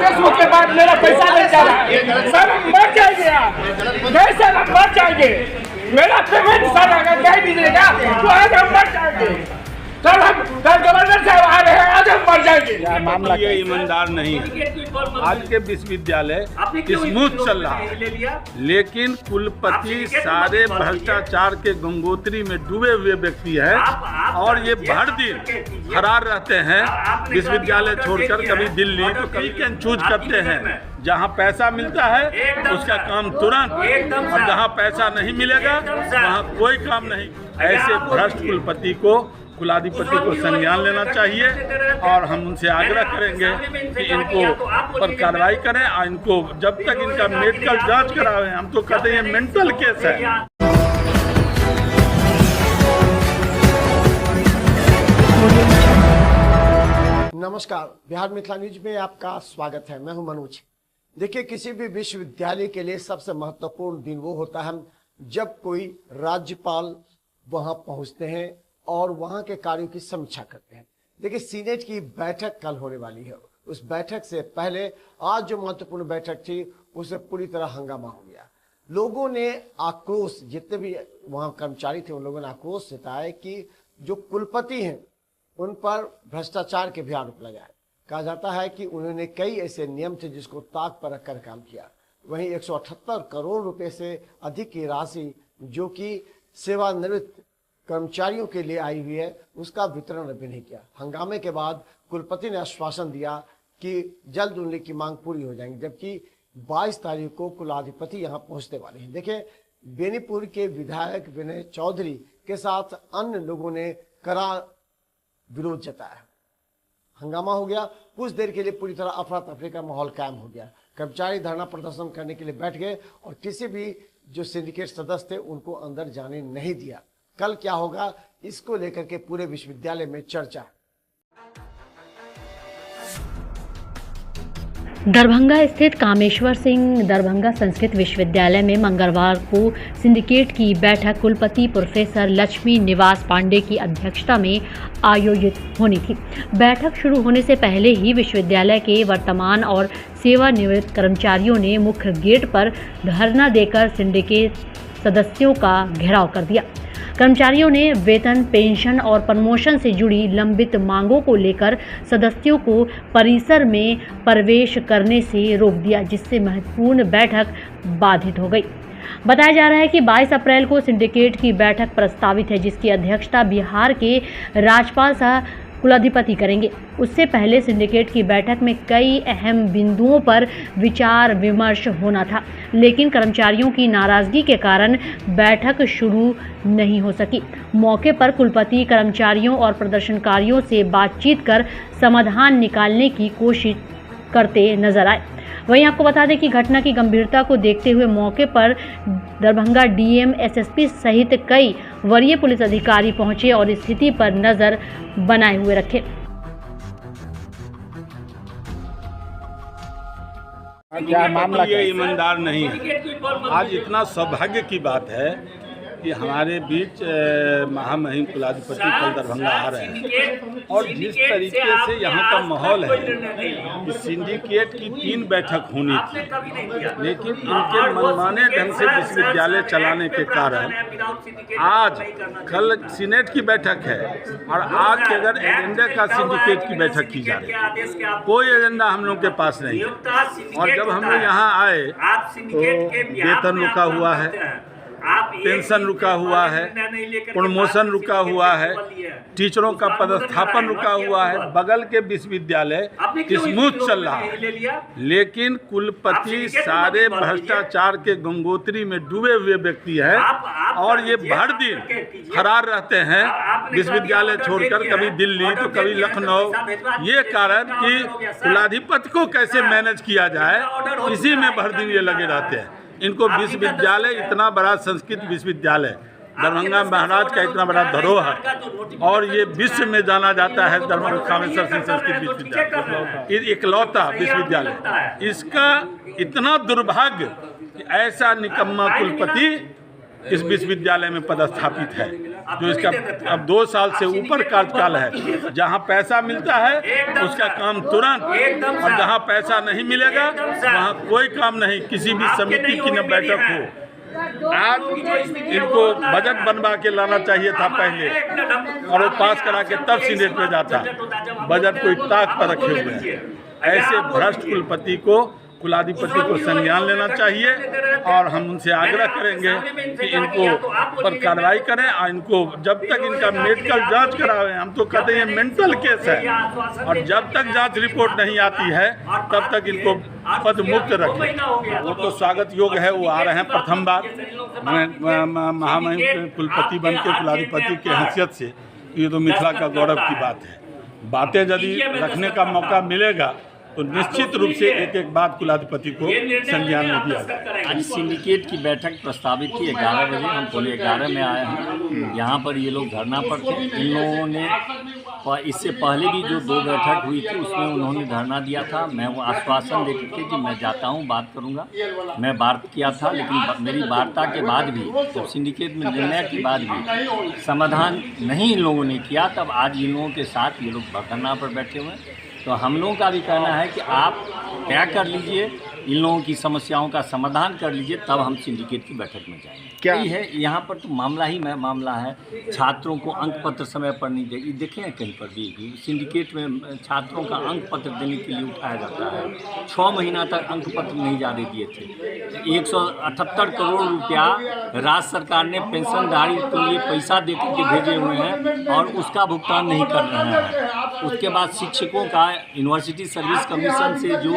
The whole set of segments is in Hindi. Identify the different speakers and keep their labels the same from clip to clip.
Speaker 1: फेसबुक के बाद मेरा पैसा नहीं जा रहा है सर, हम मर जाएंगे यार, नहीं सर हम मर जाएंगे, मेरा पेमेंट सर अगर नहीं दीजिएगा तो आज हम मर जाएंगे सर, हम गवर्नर साहब आ रहे हैं, आज हम मर जाएंगे।
Speaker 2: मामला ये ईमानदार नहीं है। आज के विश्वविद्यालय स्मूथ चल रहा है, लेकिन कुलपति सारे भ्रष्टाचार के गंगोत्री में डूबे हुए व्यक्ति है और ये भर दिन फरार रहते हैं विश्वविद्यालय छोड़कर, कभी दिल्ली तो कभी कैन चूज करते हैं। जहाँ पैसा मिलता है उसका काम तुरंत, और जहाँ पैसा नहीं मिलेगा वहाँ कोई काम नहीं। ऐसे भ्रष्ट कुलपति को, कुलाधिपति को संज्ञान लेना चाहिए और हम उनसे आग्रह करेंगे कि इनको पर कार्रवाई करें और इनको जब तक इनका मेडिकल जांच करावें, हम तो कहते हैं मेंटल केस है।
Speaker 3: नमस्कार, बिहार मिथिला न्यूज में आपका स्वागत है। मैं हूं मनोज। देखिए, किसी भी विश्वविद्यालय के लिए सबसे महत्वपूर्ण दिन वो होता है जब कोई राज्यपाल वहां पहुंचते हैं और वहां के कार्यों की समीक्षा करते हैं। देखिए, सीनेट की बैठक कल होने वाली है। उस बैठक से पहले आज जो महत्वपूर्ण बैठक थी उससे पूरी तरह हंगामा हो गया। लोगों ने आक्रोश, जितने भी वहां कर्मचारी थे उन लोगों ने आक्रोश जताया कि जो कुलपति हैं उन पर भ्रष्टाचार के भी आरोप लगाए। कहा जाता है कि उन्होंने कई ऐसे नियम थे जिसको ताक पर रखकर काम किया। वहीं 178 करोड़ रुपए से अधिक की राशि जो कि सेवानिवृत्त कर्मचारियों के लिए आई हुई है उसका वितरण अभी नहीं किया। हंगामे के बाद कुलपति ने आश्वासन दिया कि जल्द उनकी मांग पूरी हो जाएंगी, जबकि 22 तारीख को कुलाधिपति यहां पहुंचने वाले हैं। देखिए, बेनीपुर के विधायक विनय चौधरी के साथ अन्य लोगों ने कड़ा विरोध जताया। हंगामा हो गया। कुछ देर के लिए पूरी तरह अफरा तफरी का माहौल कायम हो गया। कर्मचारी धरना प्रदर्शन करने के लिए बैठ गए और किसी भी जो सिंडिकेट सदस्य थे उनको अंदर जाने नहीं दिया। कल क्या होगा इसको लेकर के पूरे विश्वविद्यालय में चर्चा है।
Speaker 4: दरभंगा स्थित कामेश्वर सिंह दरभंगा संस्कृत विश्वविद्यालय में मंगलवार को सिंडिकेट की बैठक कुलपति प्रोफेसर लक्ष्मी निवास पांडे की अध्यक्षता में आयोजित होनी थी। बैठक शुरू होने से पहले ही विश्वविद्यालय के वर्तमान और सेवानिवृत्त कर्मचारियों ने मुख्य गेट पर धरना देकर सिंडिकेट सदस्यों का घेराव कर दिया। कर्मचारियों ने वेतन, पेंशन और प्रमोशन से जुड़ी लंबित मांगों को लेकर सदस्यों को परिसर में प्रवेश करने से रोक दिया, जिससे महत्वपूर्ण बैठक बाधित हो गई। बताया जा रहा है कि 22 अप्रैल को सिंडिकेट की बैठक प्रस्तावित है, जिसकी अध्यक्षता बिहार के राज्यपाल सह कुलाधिपति करेंगे। उससे पहले सिंडिकेट की बैठक में कई अहम बिंदुओं पर विचार विमर्श होना था, लेकिन कर्मचारियों की नाराजगी के कारण बैठक शुरू नहीं हो सकी। मौके पर कुलपति कर्मचारियों और प्रदर्शनकारियों से बातचीत कर समाधान निकालने की कोशिश करते नजर आए। वहीं आपको बता दें कि घटना की गंभीरता को देखते हुए मौके पर दरभंगा डीएम, एसएसपी सहित कई वरीय पुलिस अधिकारी पहुंचे और स्थिति पर नजर बनाए हुए रखे।
Speaker 2: क्या मामला ये ईमानदार नहीं है। आज इतना सौभाग्य की बात है कि हमारे बीच महामहिम कुलाधिपति कल दरभंगा आ रहे हैं और जिस तरीके से यहाँ का माहौल है कि सिंडिकेट की 3 बैठक होनी थी, लेकिन इनके मनमाने ढंग से विश्वविद्यालय चलाने के कारण आज कल सीनेट की बैठक है और आज के अगर एजेंडे का सिंडिकेट की बैठक की जा रही है, कोई एजेंडा हम लोग के पास नहीं है। और जब हम लोग यहाँ आए तो वेतन रुका हुआ है, पेंशन रुका हुआ है, प्रमोशन रुका हुआ है, टीचरों का पदस्थापन रुका हुआ है। बगल के विश्वविद्यालय स्मूथ चल रहा है, लेकिन कुलपति सारे भ्रष्टाचार के गंगोत्री में डूबे हुए व्यक्ति है और ये भर दिन फरार रहते हैं विश्वविद्यालय छोड़कर, कभी दिल्ली तो कभी लखनऊ। ये कारण कि कुलाधिपति को कैसे मैनेज किया जाए इसी में भर दिन ये लगे रहते हैं। इनको विश्वविद्यालय, इतना बड़ा संस्कृत विश्वविद्यालय दरभंगा महाराज का इतना बड़ा धरोहर और ये विश्व में जाना जाता है दरभंगा कामेश्वर सिंह संस्कृत विश्वविद्यालय, इकलौता विश्वविद्यालय। इसका इतना दुर्भाग्य कि ऐसा निकम्मा कुलपति इस विश्वविद्यालय में पदस्थापित है। जो इसका अब 2 साल से ऊपर कार्यकाल है, जहाँ पैसा मिलता है उसका काम तुरंत, और जहाँ पैसा नहीं मिलेगा वहाँ कोई काम नहीं, किसी भी समिति की न बैठक हो। आज इनको बजट बनवा के लाना चाहिए था पहले, और वो पास करा के तब सीनेट में जाता। बजट कोई ताक पर रखे हुए हैं। ऐसे भ्रष्ट कुलपति को, कुलाधिपति को संज्ञान लेना चाहिए, और हम उनसे आग्रह करेंगे कि इनको पर कार्रवाई करें, और इनको जब तक इनका मेडिकल जांच करावें, हम तो कहते हैं मेंटल केस है, और जब तक जांच रिपोर्ट नहीं आती है तब तक इनको पद मुक्त रखें। वो तो स्वागत योग्य है, वो आ रहे हैं प्रथम बार महामहिम कुलपति बन के कुलाधिपति की हैसियत से, ये तो मिथिला का गौरव की बात है। बातें यदि रखने का मौका मिलेगा तो निश्चित रूप से एक एक बात कुलाधिपति को संज्ञान में दिया जाए।
Speaker 5: आज सिंडिकेट की बैठक प्रस्तावित थी 11 बजे, हम पौने 11 में आए हैं। यहाँ पर ये लोग धरना पर थे। इन लोगों ने इससे पहले भी जो 2 बैठक हुई थी उसमें उन्होंने धरना दिया था। मैं वो आश्वासन दे के कि मैं जाता हूँ, बात करूँगा। मैं बात किया था, लेकिन मेरी वार्ता के बाद भी, जब सिंडिकेट में निर्णय के बाद भी समाधान नहीं इन लोगों ने किया, तब आज इन लोगों के साथ ये लोग धरना पर बैठे हुए हैं। तो हम लोगों का भी कहना है कि आप तय कर लीजिए, इन लोगों की समस्याओं का समाधान कर लीजिए, तब हम सिंडिकेट की बैठक में जाएंगे। क्या है यहाँ पर तो मामला ही मामला है, छात्रों को अंक पत्र समय पर नहीं देगी। देखें कहीं पर भी सिंडिकेट में छात्रों का अंक पत्र देने के लिए उठाया जाता है। 6 महीना तक अंक पत्र नहीं जारी दिए थे। 178 करोड़ रुपया राज्य सरकार ने पेंशनधारी के लिए पैसा दे के भेजे हुए हैं, और उसका भुगतान नहीं कर रहे हैं। उसके बाद शिक्षकों का यूनिवर्सिटी सर्विस कमीशन से जो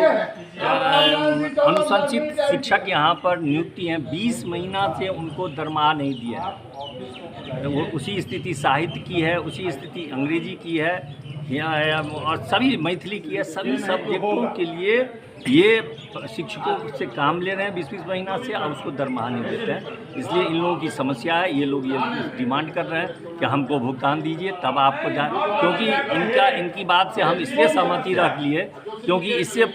Speaker 5: अनुशंसित शिक्षक यहाँ पर नियुक्ति हैं, 20 महीना से उनको दरमाहा नहीं दिया है। तो वो उसी स्थिति साहित्य की है, उसी स्थिति अंग्रेजी की है, और सभी मैथिली की है। सभी सब्जेक्टों के लिए ये शिक्षकों से काम ले रहे हैं 20-20 महीना से, और उसको दरमाहा नहीं देते हैं। इसलिए इन लोगों की समस्या है। ये लोग ये डिमांड कर रहे हैं कि हमको भुगतान दीजिए, तब आपको क्योंकि इनकी बात से हम इसलिए सहमति रख लिए, क्योंकि इससे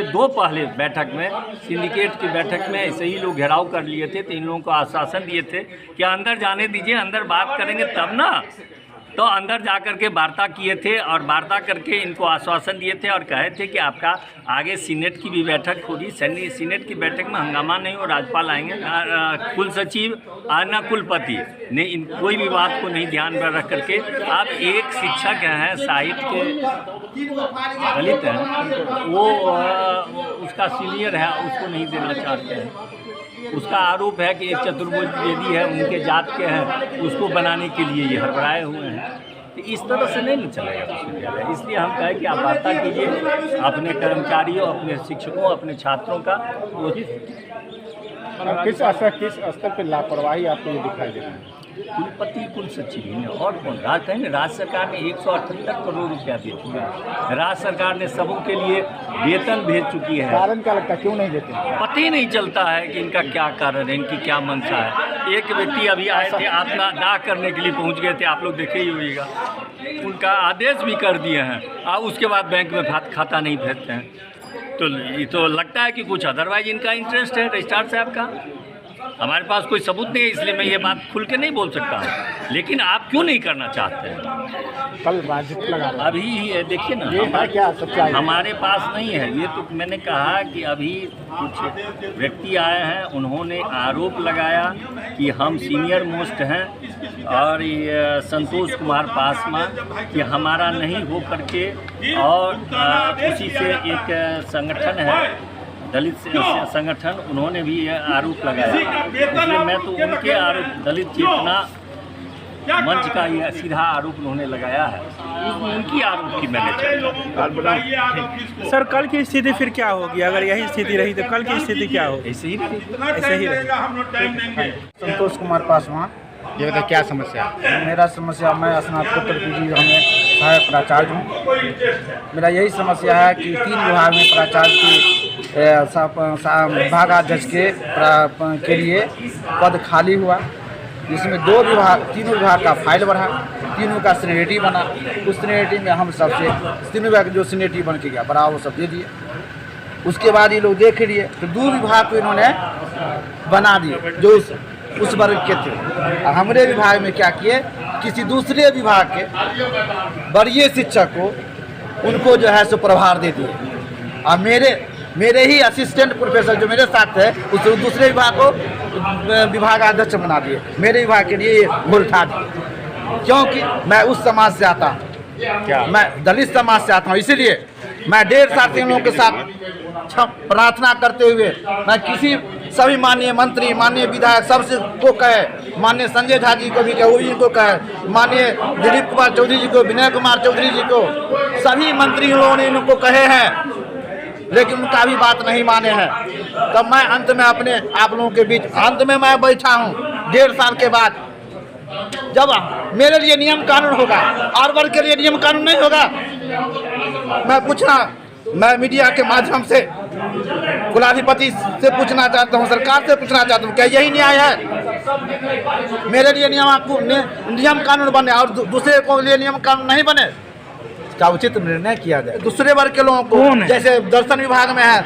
Speaker 5: दो पहले बैठक में, सिंडिकेट की बैठक में ऐसे ही लोग घेराव कर लिए थे। तो इन लोगों को आश्वासन दिए थे कि अंदर जाने दीजिए, अंदर बात करेंगे तब ना। तो अंदर जा कर के वार्ता किए थे, और वार्ता करके इनको आश्वासन दिए थे, और कहे थे कि आपका आगे सीनेट की भी बैठक होगी। सीनेट की बैठक में हंगामा नहीं हो, राज्यपाल आएंगे, कुल सचिव न कुलपति ने इन कोई भी बात को नहीं ध्यान में रख करके। आप एक शिक्षक हैं, साहित्य के दलित हैं, वो उसका सीनियर है, उसको नहीं देना चाहते हैं। उसका आरोप है कि एक चतुर्भुज बेदी है, उनके जात के हैं, उसको बनाने के लिए ये हड़बड़ाए हुए हैं। तो इस तरह से नहीं चलेगा विश्वविद्यालय। इसलिए हम कहें कि आप वार्ता कीजिए अपने कर्मचारियों, अपने शिक्षकों, अपने छात्रों का।
Speaker 6: किस स्तर पर लापरवाही आपको ये दिखाई दे रही है?
Speaker 5: कुलपति कुल सचिव ने और कौन राज्य सरकार ने 178 करोड़ रुपया दे चुकी है। राज्य सरकार ने सबों के लिए वेतन भेज चुकी है।
Speaker 6: कारण क्या लगता है, क्यों नहीं देते?
Speaker 5: पता ही नहीं चलता है कि इनका क्या कारण है, इनकी क्या मंशा है। एक व्यक्ति अभी आए थे, आत्मदाह करने के लिए पहुंच गए थे, आप लोग देखे ही होइएगा। उनका आदेश भी कर दिए हैं, और उसके बाद बैंक में खाता नहीं भेजते हैं। तो ये तो लगता है कि कुछ अदरवाइज इनका इंटरेस्ट है रजिस्ट्रार साहब का। हमारे पास कोई सबूत नहीं है, इसलिए मैं ये बात खुल के नहीं बोल सकता हूँ। लेकिन आप क्यों नहीं करना चाहते हैं?
Speaker 6: कल राजनीति लगा
Speaker 5: अभी देखिए ना,
Speaker 6: क्या सच्चाई
Speaker 5: हमारे पास नहीं है। ये तो मैंने कहा कि अभी कुछ व्यक्ति आए हैं, उन्होंने आरोप लगाया कि हम सीनियर मोस्ट हैं, और ये संतोष कुमार पासवान कि हमारा नहीं हो करके, और उसी से एक संगठन है दलित संगठन, उन्होंने भी यह आरोप लगाया। इसलिए मैं तो उनके आरोप, दलित चेतना मंच का यह सीधा आरोप उन्होंने लगाया है, उनकी आरोप की मैंने चर्चा।
Speaker 7: सर, कल की स्थिति फिर क्या होगी? अगर यही स्थिति रही तो कल की स्थिति क्या होगी?
Speaker 5: ऐसे ही
Speaker 6: संतोष कुमार पासवान, ये बताइए क्या समस्या है? मेरा समस्या, मैं स्नातकोत्तर पीजी में सहायक प्राचार्य हूँ। मेरा यही समस्या है कि 3 विभाग में प्राचार्य की विभागाध्यक्ष के लिए पद खाली हुआ, जिसमें 3 विभाग का फाइल बढ़ा, तीनों का सीनियरिटी बना। उस सीनियरिटी में हम सबसे 3 विभाग जो सीनियरिटी बन के गया बड़ा, वो सब दे दिए। उसके बाद ये लोग देख लिए तो 2 विभाग को इन्होंने बना दिए, जो उस वर्ग के थे। और हमारे विभाग में क्या किए, किसी दूसरे विभाग के वरीय शिक्षक को उनको जो है सो प्रभार दे दिए। और मेरे ही असिस्टेंट प्रोफेसर जो मेरे साथ है उस दूसरे विभाग को विभागाध्यक्ष बना दिए। मेरे विभाग के लिए ये भूल था, क्योंकि मैं उस समाज से आता हूँ, मैं दलित समाज से आता हूँ, इसीलिए मैं 1.5 साल से इन लोगों के साथ प्रार्थना करते हुए मैं किसी सभी माननीय मंत्री, माननीय विधायक सबसे को कहे, माननीय संजय झा जी को भी कहे, उनको को कहे, माननीय दिलीप कुमार चौधरी जी को, विनय कुमार चौधरी जी को, सभी मंत्रियों ने इनको कहे हैं, लेकिन उनका भी बात नहीं माने हैं। तब मैं अंत में अपने आप लोगों के बीच अंत में मैं बैठा हूँ 1.5 साल के बाद। जब मेरे लिए नियम कानून होगा और वर्ग के लिए नियम कानून नहीं होगा, मैं मीडिया के माध्यम से कुलाधिपति से पूछना चाहता हूँ, सरकार से पूछना चाहता हूँ, क्या यही न्याय है? मेरे लिए नियम कानून बने और दूसरे को लिए नियम कानून नहीं बने, का उचित निर्णय किया जाए। दूसरे वर्ग के लोगों को, जैसे दर्शन विभाग में है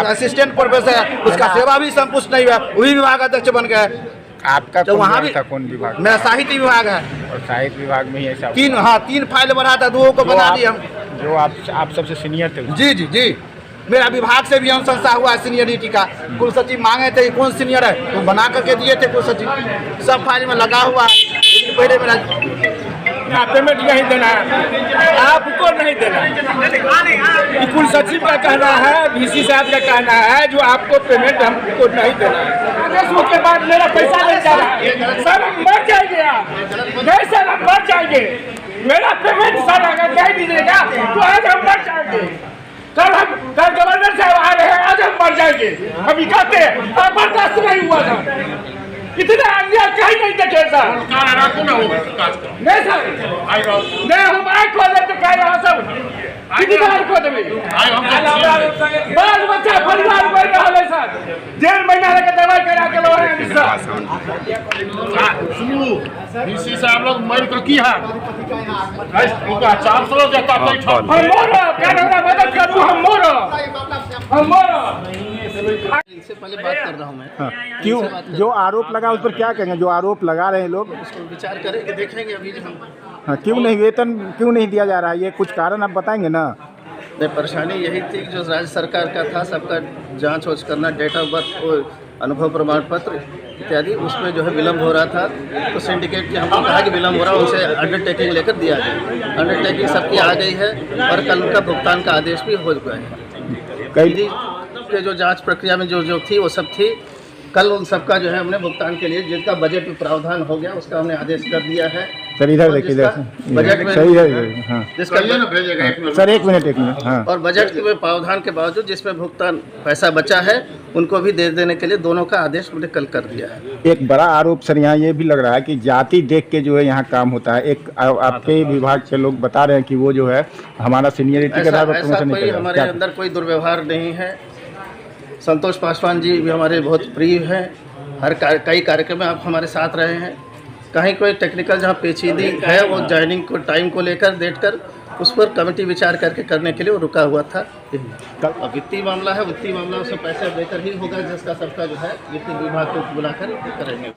Speaker 6: असिस्टेंट प्रोफेसर, उसका सेवा भी संपुष्ट नहीं हुआ, वही विभाग अध्यक्ष बन गए।
Speaker 7: आपका
Speaker 6: तो वहाँ भी
Speaker 7: कौन विभाग?
Speaker 6: मेरा साहित्य विभाग है।
Speaker 7: और साहित्य विभाग में ही ऐसा
Speaker 6: 3 फाइल बढ़ा था, 2 को बना दिए हम।
Speaker 7: जो आप सबसे सीनियर थे?
Speaker 6: जी, मेरा विभाग से भी अनुशंसा हुआ है सीनियरिटी का। कुल सचिव मांगे थे कौन सीनियर है, तो बना करके दिए थे कुल सचिव, सब फाइल में लगा हुआ है। लेकिन पहले मेरा
Speaker 1: पेमेंट नहीं देना है, आपको नहीं देना है। कुल सचिव का कहना है, VC साहब का कहना है, जो आपको पेमेंट हमको नहीं देना है। उसके बाद मेरा पैसा नहीं जा रहा है सर, हम मर जाएंगे आप। नहीं सर, हम मर जाएंगे। मेरा पेमेंट सर अगर नहीं दीजिएगा तो आज हम मर जाएंगे। कल गवर्नर साहब आ रहे हैं, आज हम मर जाएंगे। अभी कहते हैं बर्दाश्त नहीं हुआ था, इतना अन्याय कहीं नहीं देखे सर। नहीं सर, नहीं हम आए को तो कह रहा सब कितना को देवे बाल बच्चा परिवार कोई ना होले सर। 1.5 महीना के दवाई करा के लो है सर।
Speaker 8: सुनो VC साहब लोग मर कर की है उनका 400 जाता है।
Speaker 1: हम मोरो कानून मदद करूं, हम मोरो
Speaker 9: इनसे पहले बात कर रहा हूँ मैं।
Speaker 7: हाँ, क्यों जो आरोप लगा उस पर क्या कहेंगे? जो आरोप लगा रहे हैं लोग,
Speaker 9: उसको विचार करेंगे, देखेंगे अभी हम।
Speaker 7: हाँ, क्यों नहीं वेतन क्यों नहीं दिया जा रहा है? ये कुछ कारण आप बताएंगे ना?
Speaker 9: नहीं, परेशानी यही थी कि जो राज्य सरकार का था सबका जांच वाच करना, डेट ऑफ बर्थ, अनुभव प्रमाण पत्र इत्यादि, उसमें जो है विलम्ब हो रहा था। तो सिंडिकेट की हमको कहा कि विलम्ब हो रहा है, उनसे अंडरटेकिंग लेकर दिया जाए। अंडरटेकिंग सबकी आ गई है और कल उनका भुगतान का आदेश भी हो गया है। कई के जो जांच प्रक्रिया में जो थी वो सब थी, कल उन सबका जो है हमने भुगतान के लिए जिनका बजट में प्रावधान हो गया उसका हमने आदेश कर दिया है।
Speaker 7: सर इधर देखिए,
Speaker 9: बजट में
Speaker 7: सही है। हाँ
Speaker 9: जिसका
Speaker 7: सर, एक मिनट। हाँ,
Speaker 9: और बजट में प्रावधान के बावजूद जिसमें भुगतान पैसा बचा है उनको भी दे देने के लिए दोनों का आदेश हमने कल कर दिया है।
Speaker 7: एक बड़ा आरोप सर यहाँ ये भी लग रहा है कि जाति देख के जो है यहाँ काम होता है। एक आपके विभाग से लोग बता रहे हैं कि वो जो है हमारा सीनियरिटी के आधार पर प्रमोशन नहीं कर रहा है।
Speaker 9: हमारे अंदर कोई दुर्व्यवहार नहीं है। संतोष पासवान जी भी हमारे बहुत प्रिय हैं, कई कार्यक्रम में आप हमारे साथ रहे हैं। कहीं कोई टेक्निकल जहाँ पेचीदी है वो ज्वाइनिंग को टाइम को लेकर डेट कर उस पर कमेटी विचार करके करने के लिए वो रुका हुआ था। अब वित्तीय मामला है, वित्तीय मामला उससे पैसे देकर ही होगा, जिसका सबका जो है वित्तीय विभाग को बुलाकर करेंगे।